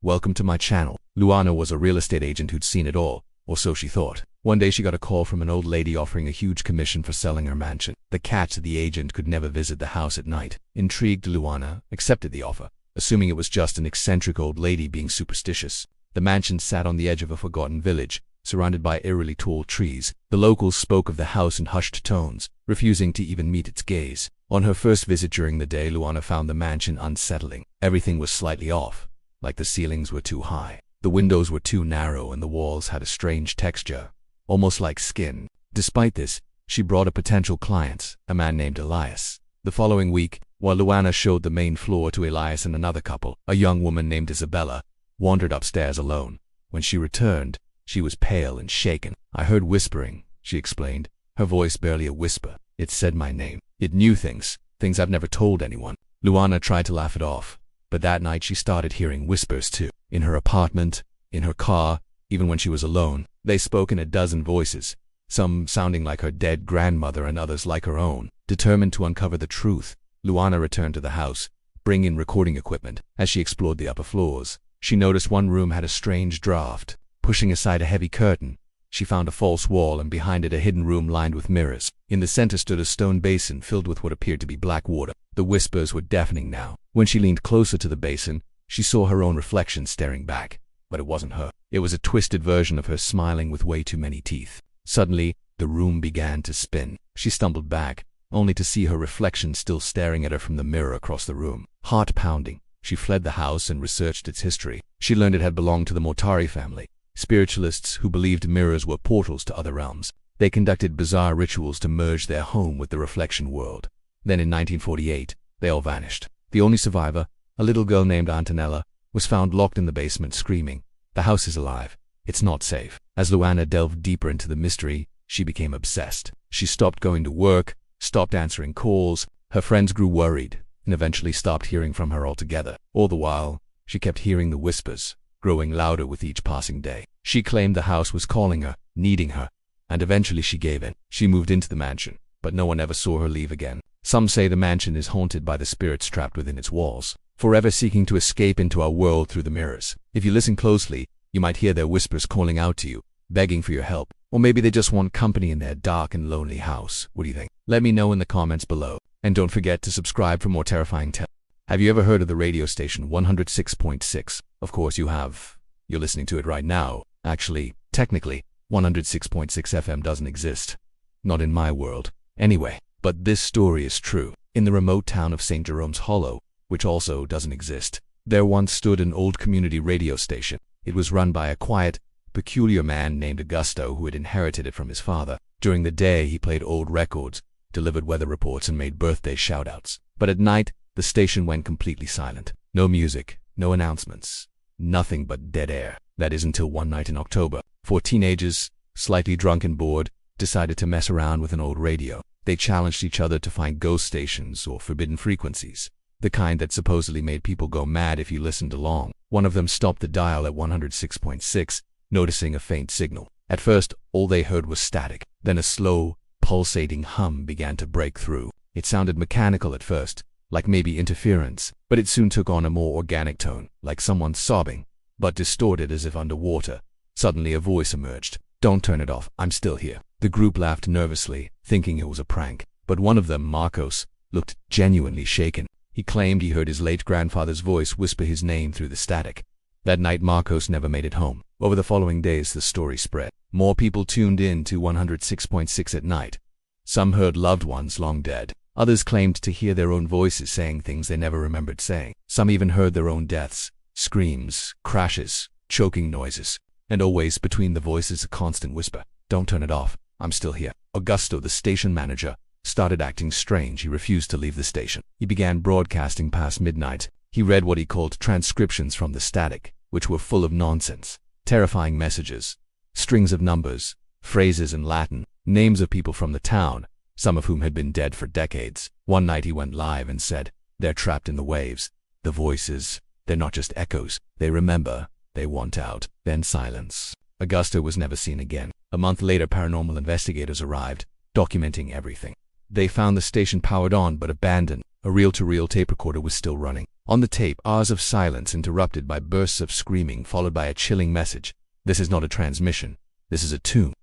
welcome to my channel. Luana was a real estate agent who'd seen it all, or so she thought. One day she got a call from an old lady offering a huge commission for selling her mansion. The catch that the agent could never visit the house at night. Intrigued, Luana accepted the offer, assuming it was just an eccentric old lady being superstitious. The mansion sat on the edge of a forgotten village, surrounded by eerily tall trees. The locals spoke of the house in hushed tones, refusing to even meet its gaze. On her first visit during the day, Luana found the mansion unsettling. Everything was slightly off, like the ceilings were too high. The windows were too narrow and the walls had a strange texture, almost like skin. Despite this, she brought a potential client, a man named Elias. The following week, while Luana showed the main floor to Elias and another couple, a young woman named Isabella wandered upstairs alone. When she returned, she was pale and shaken. "I heard whispering," she explained, her voice barely a whisper. "It said my name. It knew things I've never told anyone." Luana tried to laugh it off, but that night she started hearing whispers too. In her apartment, in her car, even when she was alone. They spoke in a dozen voices, some sounding like her dead grandmother and others like her own. Determined to uncover the truth, Luana returned to the house, bringing recording equipment. As she explored the upper floors, she noticed one room had a strange draft. Pushing aside a heavy curtain, she found a false wall and behind it a hidden room lined with mirrors. In the center stood a stone basin filled with what appeared to be black water. The whispers were deafening now. When she leaned closer to the basin, she saw her own reflection staring back. But it wasn't her. It was a twisted version of her smiling with way too many teeth. Suddenly, the room began to spin. She stumbled back, only to see her reflection still staring at her from the mirror across the room. Heart pounding, she fled the house and researched its history. She learned it had belonged to the Mortari family, spiritualists who believed mirrors were portals to other realms. They conducted bizarre rituals to merge their home with the reflection world. Then in 1948, they all vanished. The only survivor, a little girl named Antonella, was found locked in the basement screaming, "The house is alive. It's not safe." As Luana delved deeper into the mystery, she became obsessed. She stopped going to work, stopped answering calls. Her friends grew worried and eventually stopped hearing from her altogether. All the while, she kept hearing the whispers, growing louder with each passing day. She claimed the house was calling her, needing her, and eventually she gave in. She moved into the mansion, but no one ever saw her leave again. Some say the mansion is haunted by the spirits trapped within its walls, forever seeking to escape into our world through the mirrors. If you listen closely, you might hear their whispers calling out to you, begging for your help. Or maybe they just want company in their dark and lonely house. What do you think? Let me know in the comments below. And don't forget to subscribe for more terrifying tales. Have you ever heard of the radio station 106.6? Of course you have. You're listening to it right now. Actually, technically, 106.6 FM doesn't exist. Not in my world. Anyway, but this story is true. In the remote town of St. Jerome's Hollow, which also doesn't exist, there once stood an old community radio station. It was run by a quiet, peculiar man named Augusto who had inherited it from his father. During the day, he played old records, delivered weather reports, and made birthday shoutouts. But at night, the station went completely silent. No music, no announcements, nothing but dead air. That is until one night in October. 4 teenagers, slightly drunk and bored, decided to mess around with an old radio. They challenged each other to find ghost stations or forbidden frequencies, the kind that supposedly made people go mad if you listened along. One of them stopped the dial at 106.6, noticing a faint signal. At first, all they heard was static. Then a slow, pulsating hum began to break through. It sounded mechanical at first, like maybe interference, but it soon took on a more organic tone, like someone sobbing, but distorted as if underwater. Suddenly a voice emerged. "Don't turn it off, I'm still here." The group laughed nervously, thinking it was a prank. But one of them, Marcos, looked genuinely shaken. He claimed he heard his late grandfather's voice whisper his name through the static. That night, Marcos never made it home. Over the following days, the story spread. More people tuned in to 106.6 at night. Some heard loved ones long dead. Others claimed to hear their own voices saying things they never remembered saying. Some even heard their own deaths, screams, crashes, choking noises. And always between the voices a constant whisper, "Don't turn it off, I'm still here." Augusto, the station manager, started acting strange. He refused to leave the station. He began broadcasting past midnight. He read what he called transcriptions from the static, which were full of nonsense, terrifying messages, strings of numbers, phrases in Latin, names of people from the town, some of whom had been dead for decades. One night he went live and said, "They're trapped in the waves. The voices, they're not just echoes. They remember. They want out." Then silence. Augusto was never seen again. A month later, paranormal investigators arrived, documenting everything. They found the station powered on but abandoned. A reel-to-reel tape recorder was still running. On the tape, hours of silence interrupted by bursts of screaming followed by a chilling message. This is not a transmission. This is a tune.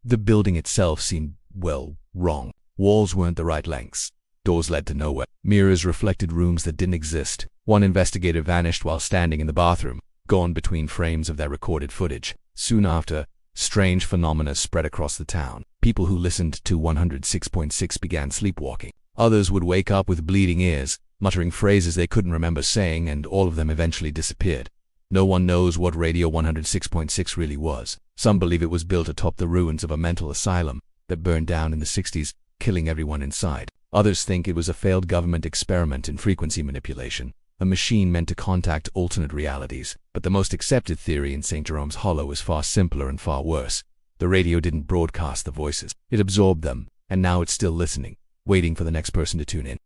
The building itself seemed, well, wrong. Walls weren't the right lengths. Doors led to nowhere. Mirrors reflected rooms that didn't exist. One investigator vanished while standing in the bathroom, gone between frames of their recorded footage. Soon after, strange phenomena spread across the town. People who listened to 106.6 began sleepwalking. Others would wake up with bleeding ears, muttering phrases they couldn't remember saying, and all of them eventually disappeared. No one knows what Radio 106.6 really was. Some believe it was built atop the ruins of a mental asylum that burned down in the 60s, killing everyone inside. Others think it was a failed government experiment in frequency manipulation, a machine meant to contact alternate realities. But the most accepted theory in St. Jerome's Hollow is far simpler and far worse. The radio didn't broadcast the voices. It absorbed them, and now it's still listening, waiting for the next person to tune in.